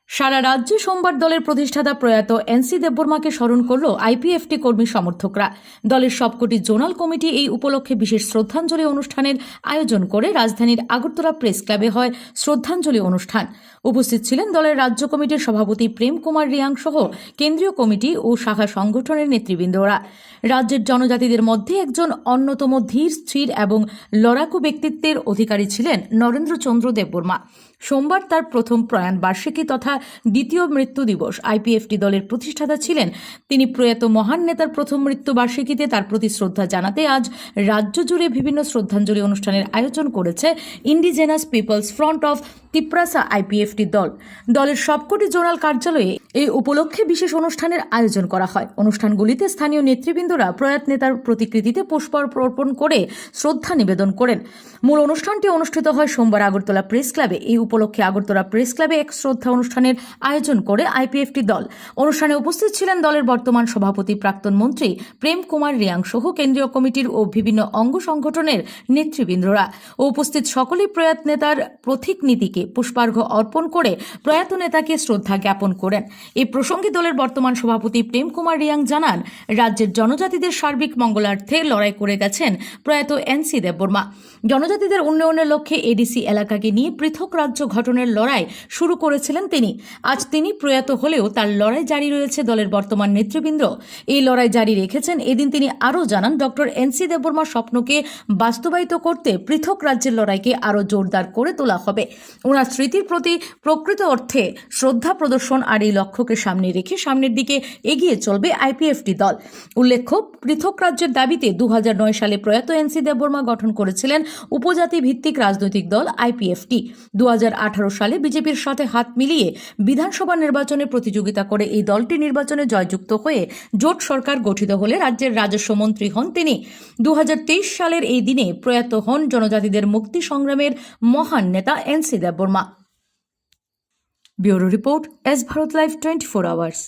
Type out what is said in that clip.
সারা রাজ্যে সোমবার দলের প্রতিষ্ঠাতা প্রয়াত এনসি দেববর্মাকে স্মরণ করল আইপিএফটি কর্মী সমর্থকরা। দলের সবকটি জোনাল কমিটি এই উপলক্ষে বিশেষ শ্রদ্ধাঞ্জলি অনুষ্ঠানের আয়োজন করে রাজধানীর আগরতলা প্রেস ক্লাবে হয় শ্রদ্ধাঞ্জলি অনুষ্ঠান। উপস্থিত ছিলেন দলের রাজ্য কমিটির সভাপতি প্রেম কুমার রিয়াং সহ কেন্দ্রীয় কমিটি ও শাখা সংগঠনের নেতৃবৃন্দরা। রাজ্যের জনজাতিদের মধ্যে একজন অন্যতম ধীর, স্থির এবং লড়াকু ব্যক্তিত্বের অধিকারী ছিলেন নরেন্দ্রচন্দ্র দেববর্মা। সোমবার তার প্রথম প্রয়াণ বার্ষিকী তথা দ্বিতীয় মৃত্যু দিবস। আইপিএফটি দলের প্রতিষ্ঠাতা ছিলেন তিনি। প্রয়াত মহান নেতার প্রথম মৃত্যু বার্ষিকীতে তার প্রতি শ্রদ্ধা জানাতে আজ রাজ্য জুড়ে বিভিন্ন শ্রদ্ধাঞ্জলি অনুষ্ঠানের আয়োজন করেছে Indigenous Peoples Front of Tiprasa IPFT দল। দলের সবকটি জোনাল কার্যালয়ে এই উপলক্ষে বিশেষ অনুষ্ঠানের আয়োজন করা হয়। অনুষ্ঠানগুলিতে স্থানীয় নেতৃবৃন্দরা প্রয়াত নেতার প্রতিকৃতিতে পুষ্পার্ঘ্য অর্পণ করে শ্রদ্ধা নিবেদন করেন। মূল অনুষ্ঠানটি অনুষ্ঠিত হয় সোমবার আগরতলা প্রেস ক্লাবে। এই উপলক্ষে আগরতলা প্রেস ক্লাবে এক শ্রদ্ধা অনুষ্ঠানের আয়োজন করে আইপিএফটি দল। অনুষ্ঠানে উপস্থিত ছিলেন দলের বর্তমান সভাপতি প্রাক্তন মন্ত্রী প্রেম কুমার রিয়াং সহ কেন্দ্রীয় কমিটির ও বিভিন্ন অঙ্গ সংগঠনের নেতৃবৃন্দরা। উপস্থিত সকলেই প্রয়াত নেতার পথিক নীতিকে পুষ্পার্ঘ্য অর্পণ করে প্রয়াত নেতাকে শ্রদ্ধা জ্ঞাপন করেন। এই প্রসঙ্গে দলের বর্তমান সভাপতি প্রেম কুমার রিয়াং জানান, রাজ্যের জনজাতিদের সার্বিক মঙ্গলার্থে লড়াই করে গেছেন প্রয়াত এনসি দেববর্মা। জনজাতিদের উন্নয়নের লক্ষ্যে এডিসি এলাকাকে নিয়ে পৃথক রাজ্য গঠনের লড়াই শুরু করেছিলেন তিনি। আজ তিনি প্রয়াত হলেও তার লড়াই জারি রয়েছে দলের বর্তমান নেতৃবৃন্দ। এই লড়াই জারি রেখেছেন। এদিন তিনি আরও জানান, ডক্টর এনসি দেববর্মার স্বপ্নকে বাস্তবায়িত করতে পৃথক রাজ্যের লড়াইকে আরও জোরদার করে তোলা হবে। ওনার স্মৃতির প্রতি প্রকৃত অর্থে শ্রদ্ধা প্রদর্শন আর এই লক্ষ্যকে সামনে রেখে সামনের দিকে এগিয়ে চলবে আইপিএফটি দল। উল্লেখ্য, পৃথক রাজ্যের দাবিতে 2009 সালে প্রয়াত এনসি দেববর্মা গঠন করেছিলেন উপজাতি ভিত্তিক রাজনৈতিক দল আইপিএফটি। 2018 সালে বিজেপির সাথে হাত মিলিয়ে বিধানসভা নির্বাচনে প্রতিযোগিতা করে এই দলটি নির্বাচনে জয়যুক্ত হয়ে জোট সরকার গঠিত হলে রাজ্যের রাজস্ব মন্ত্রী হন তিনি। 2023 সালের এই দিনে প্রয়াত হন জনজাতিদের মুক্তি সংগ্রামের মহান নেতা NC Debbarma. Bureau report, S Bharat live 24 hours.